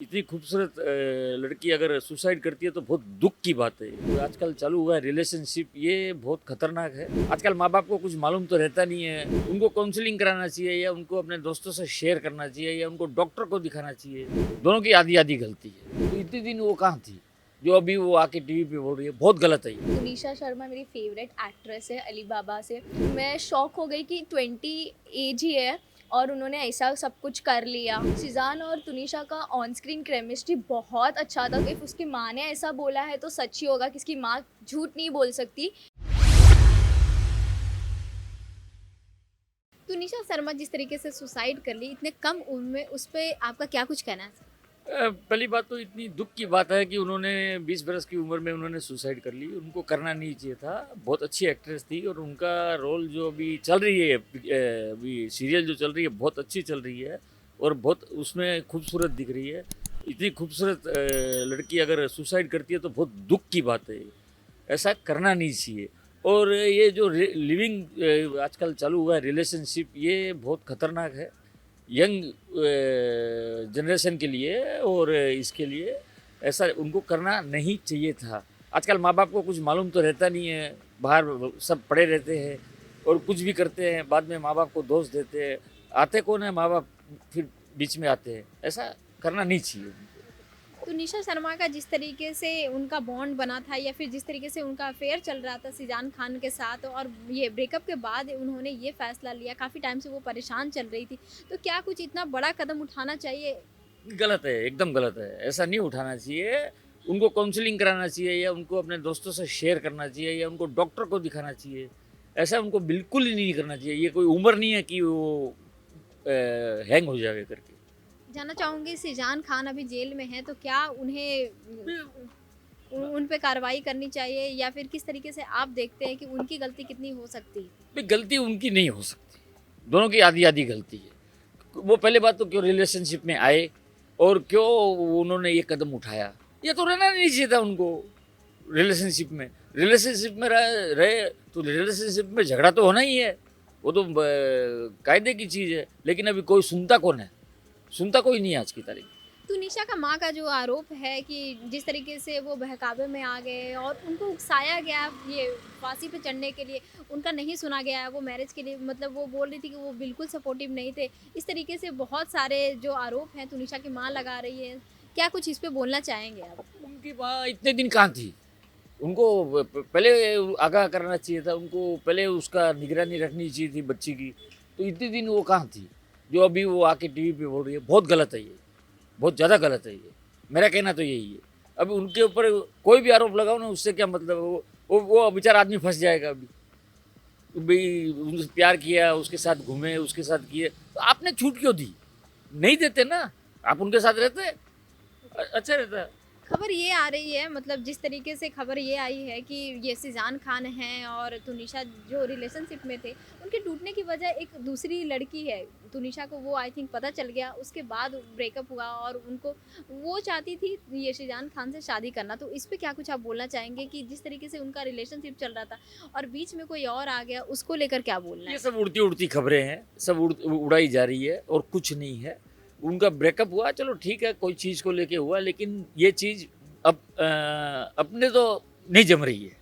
इतनी खूबसूरत लड़की अगर सुसाइड करती है तो बहुत दुख की बात है। जो आजकल चालू हुआ है रिलेशनशिप, ये बहुत खतरनाक है। आजकल माँ बाप को कुछ मालूम तो रहता नहीं है, उनको काउंसलिंग कराना चाहिए या उनको अपने दोस्तों से शेयर करना चाहिए या उनको डॉक्टर को दिखाना चाहिए। दोनों की आधी आधी गलती है। तो इतने दिन वो कहाँ थी जो अभी वो आके टीवी पे बोल रही है, बहुत गलत है ये। तुनिशा शर्मा मेरी फेवरेट एक्ट्रेस है अली बाबा से। मैं शॉक हो गई कि 20 एज ही है और उन्होंने ऐसा सब कुछ कर लिया। सिजान और तुनिशा का ऑन स्क्रीन केमिस्ट्री बहुत अच्छा था। इफ उसकी माँ ने ऐसा बोला है तो सच ही होगा कि उसकी माँ झूठ नहीं बोल सकती। तुनिशा शर्मा जिस तरीके से सुसाइड कर ली इतने कम उम्र में, उस पर आपका क्या कुछ कहना है? पहली बात तो इतनी दुख की बात है कि उन्होंने 20 बरस की उम्र में उन्होंने सुसाइड कर ली। उनको करना नहीं चाहिए था। बहुत अच्छी एक्ट्रेस थी और उनका रोल जो अभी चल रही है, अभी सीरियल जो चल रही है बहुत अच्छी चल रही है और बहुत उसमें खूबसूरत दिख रही है। इतनी खूबसूरत लड़की अगर सुसाइड करती है तो बहुत दुख की बात है। ऐसा करना नहीं चाहिए। और ये जो लिविंग आजकल चालू हुआ है रिलेशनशिप, ये बहुत खतरनाक है यंग जनरेशन के लिए। और इसके लिए ऐसा उनको करना नहीं चाहिए था। आजकल माँ बाप को कुछ मालूम तो रहता नहीं है, बाहर सब पड़े रहते हैं और कुछ भी करते हैं, बाद में माँ बाप को दोष देते हैं। आते कौन है माँ बाप, फिर बीच में आते हैं। ऐसा करना नहीं चाहिए। तुनिशा शर्मा का जिस तरीके से उनका बॉन्ड बना था या फिर जिस तरीके से उनका अफेयर चल रहा था सिजान खान के साथ, और ये ब्रेकअप के बाद उन्होंने ये फैसला लिया, काफ़ी टाइम से वो परेशान चल रही थी, तो क्या कुछ इतना बड़ा कदम उठाना चाहिए? गलत है, एकदम गलत है। ऐसा नहीं उठाना चाहिए। उनको काउंसलिंग कराना चाहिए या उनको अपने दोस्तों से शेयर करना चाहिए या उनको डॉक्टर को दिखाना चाहिए। ऐसा उनको बिल्कुल ही नहीं करना चाहिए। ये कोई उम्र नहीं है कि वो हैंग हो जावे करके। जानना चाहूँगी, सिजान खान अभी जेल में है, तो क्या उन्हें उन पे कार्रवाई करनी चाहिए या फिर किस तरीके से आप देखते हैं कि उनकी गलती कितनी हो सकती है? भाई गलती उनकी नहीं हो सकती, दोनों की आधी-आधी गलती है। वो पहले बात तो क्यों रिलेशनशिप में आए और क्यों उन्होंने ये कदम उठाया? ये तो रहना नहीं चाहिए था उनको रिलेशनशिप में। रिलेशनशिप में रहे तो रिलेशनशिप में झगड़ा तो होना ही है। वो तो कायदे की चीज़ है। लेकिन अभी कोई सुनता कौन है? सुनता कोई नहीं है आज की तारीख में। तो निशा का माँ का जो आरोप है कि जिस तरीके से वो बहकावे में आ गए और उनको उकसाया गया ये फांसी पे चढ़ने के लिए, उनका नहीं सुना गया, वो मैरिज के लिए, मतलब वो बोल रही थी कि वो बिल्कुल सपोर्टिव नहीं थे। इस तरीके से बहुत सारे जो आरोप हैं तुनिशा की माँ लगा रही है। क्या कुछ इस पे बोलना चाहेंगे आप? उनकी माँ इतने दिन कहाँ थी? उनको पहले आगाह करना चाहिए था। उनको पहले उसका निगरानी रखनी चाहिए थी बच्ची की। तो इतने दिन वो कहाँ थी जो अभी वो आके टीवी पे बोल रही है? बहुत गलत है ये, बहुत ज़्यादा गलत है ये। मेरा कहना तो यही है। अभी उनके ऊपर कोई भी आरोप लगाओ ना, उससे क्या मतलब है? वो बेचारा आदमी फंस जाएगा अभी। भाई उनसे प्यार किया, उसके साथ घूमे, उसके साथ किए, तो आपने छूट क्यों दी? नहीं देते ना। आप उनके साथ रहते, अच्छा रहता। खबर ये आ रही है, मतलब जिस तरीके से खबर ये आई है कि ये सिजान खान हैं और तुनिशा जो रिलेशनशिप में थे, उनके टूटने की वजह एक दूसरी लड़की है। तुनिशा को वो आई थिंक पता चल गया, उसके बाद ब्रेकअप हुआ और उनको वो चाहती थी ये सिजान खान से शादी करना। तो इस पे क्या कुछ आप बोलना चाहेंगे कि जिस तरीके से उनका रिलेशनशिप चल रहा था और बीच में कोई और आ गया, उसको लेकर क्या बोलना ये है? सब उड़ती उड़ती खबरें हैं, सब उड़ाई जा रही है और कुछ नहीं है। उनका ब्रेकअप हुआ, चलो ठीक है, कोई चीज़ को लेके हुआ, लेकिन ये चीज़ अब अपने तो नहीं जम रही है।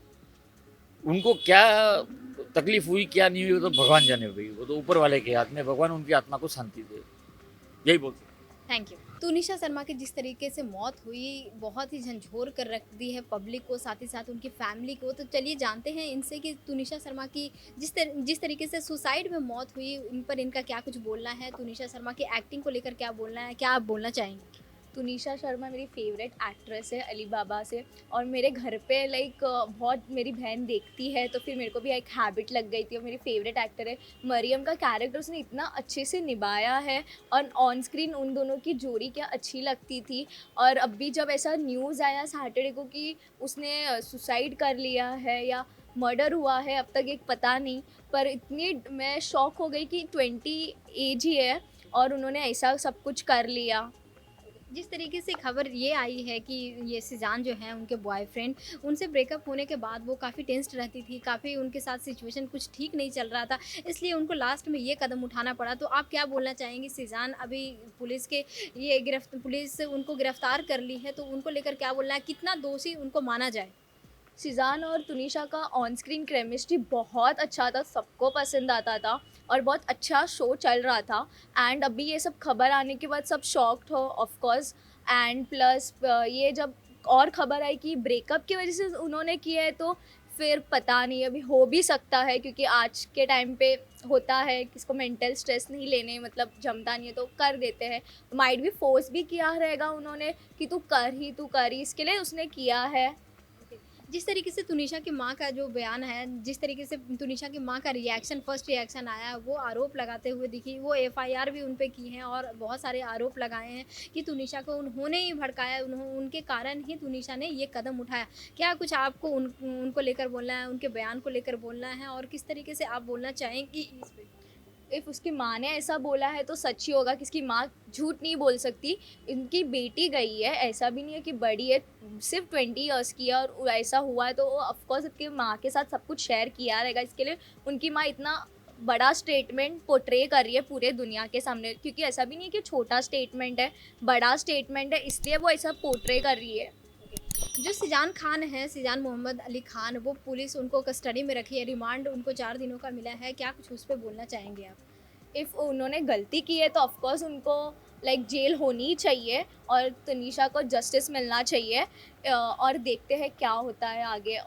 उनको क्या तकलीफ हुई, क्या नहीं हुई, वो तो भगवान जाने भाई। वो तो ऊपर वाले के हाथ में। भगवान उनकी आत्मा को शांति दे, यही बोल सकते थैंक यू। तुनिशा शर्मा की जिस तरीके से मौत हुई, बहुत ही झंझोर कर रख दी है पब्लिक को, साथ ही साथ उनकी फैमिली को। तो चलिए जानते हैं इनसे कि तुनिशा शर्मा की जिस तरीके से सुसाइड में मौत हुई, उन पर इनका क्या कुछ बोलना है, तुनिशा शर्मा की एक्टिंग को लेकर क्या बोलना है, क्या आप बोलना चाहेंगे? तुनिशा शर्मा मेरी फेवरेट एक्ट्रेस है अली बाबा से। और मेरे घर पे लाइक बहुत मेरी बहन देखती है, तो फिर मेरे को भी एक हैबिट लग गई थी और मेरी फेवरेट एक्टर है। मरियम का कैरेक्टर उसने इतना अच्छे से निभाया है और ऑन स्क्रीन उन दोनों की जोड़ी क्या अच्छी लगती थी। और अभी जब ऐसा न्यूज़ आया सैटरडे को कि उसने सुसाइड कर लिया है या मर्डर हुआ है, अब तक एक पता नहीं, पर इतनी मैं शॉक हो गई कि 20 एज ही है और उन्होंने ऐसा सब कुछ कर लिया। जिस तरीके से खबर ये आई है कि ये सिजान जो है उनके बॉयफ्रेंड, उनसे ब्रेकअप होने के बाद वो काफ़ी टेंस्ड रहती थी, काफ़ी उनके साथ सिचुएशन कुछ ठीक नहीं चल रहा था, इसलिए उनको लास्ट में ये कदम उठाना पड़ा। तो आप क्या बोलना चाहेंगी? सिजान अभी पुलिस के पुलिस उनको गिरफ्तार कर ली है, तो उनको लेकर क्या बोलना है? कितना दोषी उनको माना जाए? सिजान और तुनिशा का ऑन स्क्रीन केमिस्ट्री बहुत अच्छा था, सबको पसंद आता था और बहुत अच्छा शो चल रहा था। एंड अभी ये सब खबर आने के बाद सब शॉक्ड हो ऑफ कोर्स। एंड प्लस ये जब और खबर आई कि ब्रेकअप की वजह से उन्होंने किया है, तो फिर पता नहीं, अभी हो भी सकता है क्योंकि आज के टाइम पे होता है किसको मेंटल स्ट्रेस नहीं लेने मतलब जमता नहीं है तो कर देते हैं। माइट भी फोर्स भी किया रहेगा उन्होंने कि तू कर ही, इसके लिए उसने किया है। जिस तरीके से तुनिशा की माँ का जो बयान है, जिस तरीके से तुनिशा की माँ का रिएक्शन, फर्स्ट रिएक्शन आया, वो आरोप लगाते हुए दिखी, वो एफआईआर भी उन पे की हैं और बहुत सारे आरोप लगाए हैं कि तुनिशा को उन्होंने ही भड़काया, उनके कारण ही तुनिशा ने ये कदम उठाया। क्या कुछ आपको उनको लेकर बोलना है, उनके बयान को लेकर बोलना है और किस तरीके से आप बोलना चाहेंगी इस पे? इफ़ उसकी माँ ने ऐसा बोला है तो सच ही होगा कि उसकी माँ झूठ नहीं बोल सकती। इनकी बेटी गई है, ऐसा भी नहीं है कि बड़ी है, सिर्फ 20 ईयर्स की है और ऐसा हुआ है तो ऑफकोर्स उसकी माँ के साथ सब कुछ शेयर किया रहेगा। इसके लिए उनकी माँ इतना बड़ा स्टेटमेंट पोर्ट्रे कर रही है पूरे दुनिया के सामने, क्योंकि ऐसा भी नहीं है कि छोटा स्टेटमेंट है, बड़ा स्टेटमेंट है, इसलिए वो ऐसा पोर्ट्रे कर रही है। जो सिजान खान है, सिजान मोहम्मद अली खान, वो पुलिस उनको कस्टडी में रखी है, रिमांड उनको 4 दिनों का मिला है। क्या कुछ उस पे बोलना चाहेंगे आप? इफ़ उन्होंने गलती की है तो ऑफकोर्स उनको लाइक जेल होनी ही चाहिए और तनीषा को जस्टिस मिलना चाहिए। और देखते हैं क्या होता है आगे।